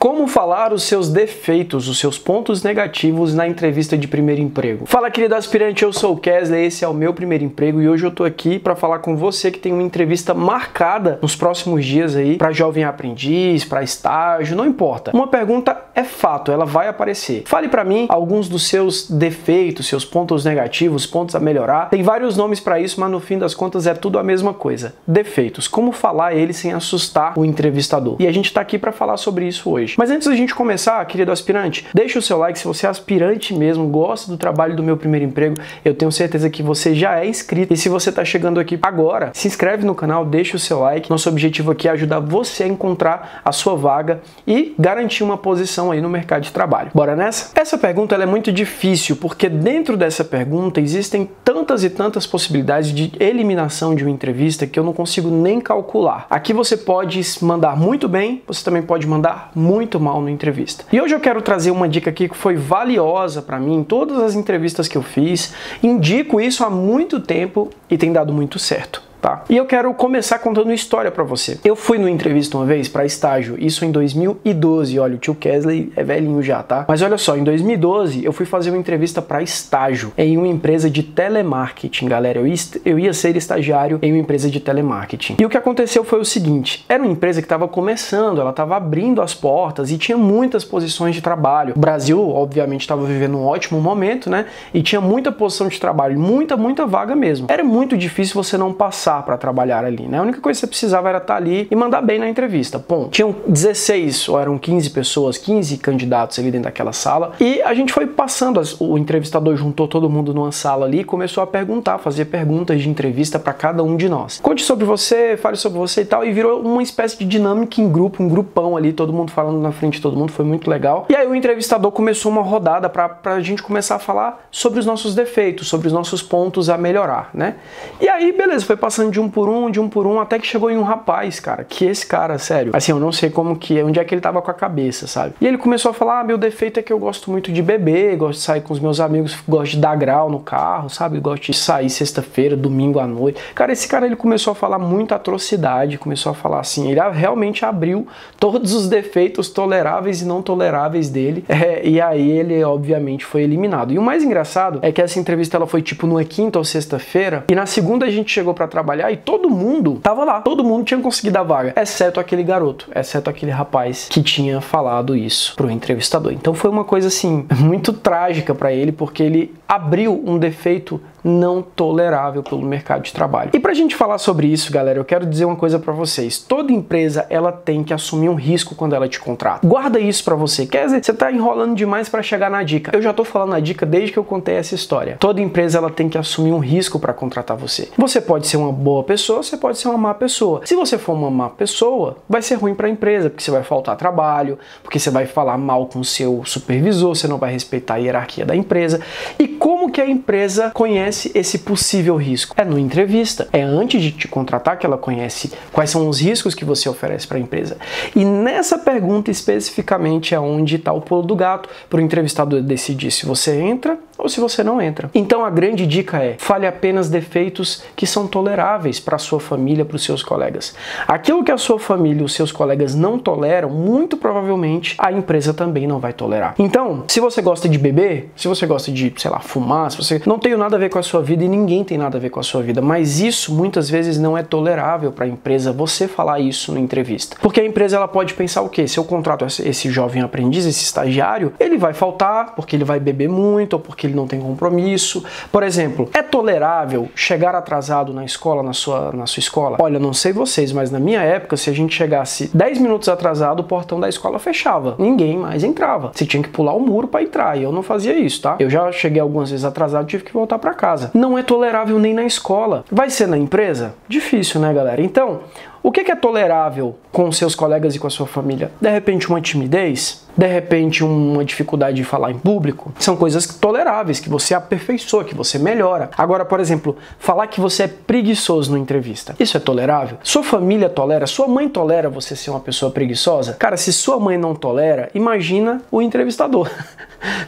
Como falar os seus defeitos, os seus pontos negativos na entrevista de primeiro emprego. Fala, querido aspirante, eu sou o Kesley, esse é o meu primeiro emprego e hoje eu tô aqui para falar com você que tem uma entrevista marcada nos próximos dias aí para jovem aprendiz, para estágio, não importa. Uma pergunta é fato, ela vai aparecer. Fale para mim alguns dos seus defeitos, seus pontos negativos, pontos a melhorar. Tem vários nomes para isso, mas no fim das contas é tudo a mesma coisa. Defeitos, como falar eles sem assustar o entrevistador. E a gente tá aqui para falar sobre isso hoje. Mas antes da gente começar, querido aspirante, deixa o seu like se você é aspirante mesmo, gosta do trabalho do meu primeiro emprego. Eu tenho certeza que você já é inscrito. E se você está chegando aqui agora, se inscreve no canal, deixa o seu like. Nosso objetivo aqui é ajudar você a encontrar a sua vaga e garantir uma posição aí no mercado de trabalho. Bora nessa? Essa pergunta ela é muito difícil, porque dentro dessa pergunta existem tantas e tantas possibilidades de eliminação de uma entrevista que eu não consigo nem calcular. Aqui você pode mandar muito bem, você também pode mandar muito mal na entrevista. E hoje eu quero trazer uma dica aqui que foi valiosa para mim em todas as entrevistas que eu fiz. Indico isso há muito tempo e tem dado muito certo. Tá? E eu quero começar contando uma história pra você. Eu fui numa entrevista uma vez para estágio, isso em 2012. Olha, o tio Kesley é velhinho já, tá? Mas olha só, em 2012 eu fui fazer uma entrevista para estágio em uma empresa de telemarketing, galera. Eu ia ser estagiário em uma empresa de telemarketing. E o que aconteceu foi o seguinte: era uma empresa que estava começando, ela estava abrindo as portas e tinha muitas posições de trabalho. O Brasil, obviamente, estava vivendo um ótimo momento, né? E tinha muita posição de trabalho, muita vaga mesmo. Era muito difícil você não passar para trabalhar ali, né? A única coisa que você precisava era estar ali e mandar bem na entrevista. Bom, tinham 16 ou eram 15 pessoas, 15 candidatos ali dentro daquela sala e a gente foi passando, o entrevistador juntou todo mundo numa sala ali e começou a perguntar, fazer perguntas de entrevista para cada um de nós. Conte sobre você, fale sobre você e tal, e virou uma espécie de dinâmica em grupo, um grupão ali, todo mundo falando na frente de todo mundo, foi muito legal. E aí o entrevistador começou uma rodada para a gente começar a falar sobre os nossos defeitos, sobre os nossos pontos a melhorar, né? E aí, beleza, foi passando de um por um, até que chegou em um rapaz, cara, que esse cara, sério, assim, eu não sei como que é, onde é que ele tava com a cabeça, sabe? E ele começou a falar, meu defeito é que eu gosto muito de beber, gosto de sair com os meus amigos, gosto de dar grau no carro, sabe? Gosto de sair sexta-feira, domingo à noite. Cara, esse cara, ele começou a falar muita atrocidade, começou a falar assim, ele realmente abriu todos os defeitos toleráveis e não toleráveis dele, e aí ele, obviamente, foi eliminado. E o mais engraçado é que essa entrevista, ela foi tipo numa quinta ou sexta-feira, e na segunda a gente chegou pra trabalhar e todo mundo tava lá, todo mundo tinha conseguido a vaga, exceto aquele garoto, exceto aquele rapaz que tinha falado isso pro entrevistador. Então foi uma coisa assim, muito trágica para ele, porque ele abriu um defeito não tolerável pelo mercado de trabalho. E pra gente falar sobre isso, galera, eu quero dizer uma coisa pra vocês. Toda empresa, ela tem que assumir um risco quando ela te contrata. Guarda isso pra você. Quer dizer, você tá enrolando demais pra chegar na dica. Eu já tô falando a dica desde que eu contei essa história. Toda empresa, ela tem que assumir um risco pra contratar você. Você pode ser uma boa pessoa, você pode ser uma má pessoa. Se você for uma má pessoa, vai ser ruim pra empresa, porque você vai faltar trabalho, porque você vai falar mal com o seu supervisor, você não vai respeitar a hierarquia da empresa. E como que a empresa conhece esse possível risco? É no entrevista. É antes de te contratar que ela conhece quais são os riscos que você oferece para a empresa. E nessa pergunta especificamente é onde está o pulo do gato para o entrevistador decidir se você entra ou se você não entra. Então a grande dica é: fale apenas defeitos que são toleráveis para a sua família, para os seus colegas. Aquilo que a sua família e os seus colegas não toleram, muito provavelmente a empresa também não vai tolerar. Então, se você gosta de beber, se você gosta de, sei lá, fumar, se você não tem nada a ver com a sua vida e ninguém tem nada a ver com a sua vida, mas isso muitas vezes não é tolerável para a empresa você falar isso na entrevista. Porque a empresa, ela pode pensar o quê? Se eu contrato esse jovem aprendiz, esse estagiário, ele vai faltar porque ele vai beber muito ou porque ele não tem compromisso. Por exemplo, é tolerável chegar atrasado na escola, na sua escola? Olha, não sei vocês, mas na minha época, se a gente chegasse 10 minutos atrasado, o portão da escola fechava. Ninguém mais entrava. Você tinha que pular o muro para entrar, e eu não fazia isso, tá? Eu já cheguei algumas vezes atrasado, tive que voltar para casa. Não é tolerável nem na escola. Vai ser na empresa? Difícil, né, galera? Então, o que é tolerável com os seus colegas e com a sua família? De repente uma timidez? De repente uma dificuldade de falar em público? São coisas toleráveis, que você aperfeiçoa, que você melhora. Agora, por exemplo, falar que você é preguiçoso na entrevista. Isso é tolerável? Sua família tolera? Sua mãe tolera você ser uma pessoa preguiçosa? Cara, se sua mãe não tolera, imagina o entrevistador.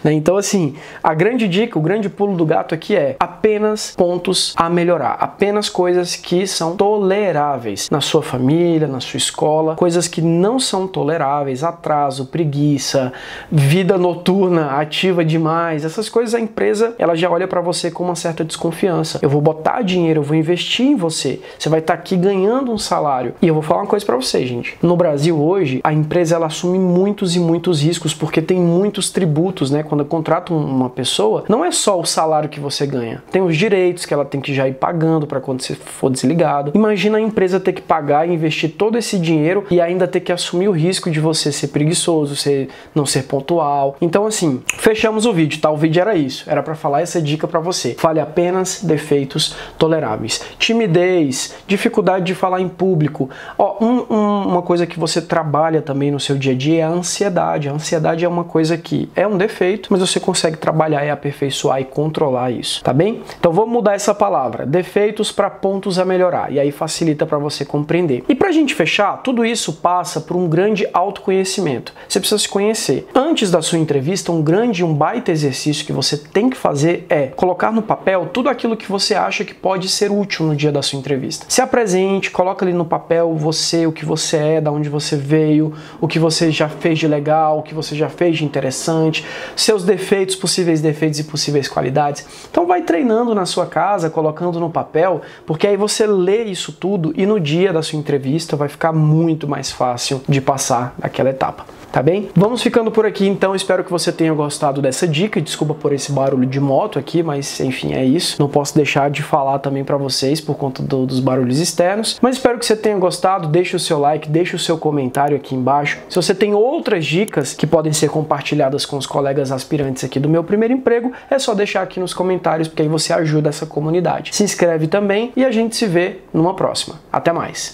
né? Então, assim, a grande dica, o grande pulo do gato aqui é apenas pontos a melhorar, apenas coisas que são toleráveis na sua família, na sua escola, coisas que não são toleráveis, atraso, preguiça, vida noturna ativa demais, essas coisas a empresa ela já olha para você com uma certa desconfiança. Eu vou botar dinheiro, eu vou investir em você, você vai estar aqui ganhando um salário. E eu vou falar uma coisa para você, gente. No Brasil hoje, a empresa ela assume muitos e muitos riscos porque tem muitos tributos, né? Quando contrata uma pessoa, não é só o salário que você ganha, tem os direitos que ela tem que já ir pagando para quando você for desligado. Imagina a empresa ter que pagar e investir todo esse dinheiro e ainda ter que assumir o risco de você ser preguiçoso, não ser pontual. Então, assim, fechamos o vídeo, tá? O vídeo era isso, era para falar essa dica para você. Fale apenas defeitos toleráveis. Timidez, dificuldade de falar em público. Ó, uma coisa que você trabalha também no seu dia a dia é a ansiedade. A ansiedade é uma coisa que é um defeito, mas você consegue trabalhar e aperfeiçoar e controlar isso, tá bem? Então vamos mudar essa palavra, defeitos para pontos a melhorar, e aí facilita para você compreender. E pra gente fechar, tudo isso passa por um grande autoconhecimento. Você precisa se conhecer. Antes da sua entrevista, um baita exercício que você tem que fazer é colocar no papel tudo aquilo que você acha que pode ser útil no dia da sua entrevista. Se apresente, coloca ali no papel você, o que você é, da onde você veio, o que você já fez de legal, o que você já fez de interessante, seus defeitos, possíveis defeitos e possíveis qualidades. Então vai treinando na sua casa, colocando no papel, porque aí você lê isso tudo e no dia da sua entrevista vai ficar muito mais fácil de passar daquela etapa. Tá bem? Vamos ficando por aqui então, espero que você tenha gostado dessa dica, desculpa por esse barulho de moto aqui, mas enfim, é isso. Não posso deixar de falar também para vocês por conta dos barulhos externos, mas espero que você tenha gostado, deixe o seu like, deixe o seu comentário aqui embaixo. Se você tem outras dicas que podem ser compartilhadas com os colegas aspirantes aqui do meu primeiro emprego, é só deixar aqui nos comentários, porque aí você ajuda essa comunidade. Se inscreve também e a gente se vê numa próxima. Até mais!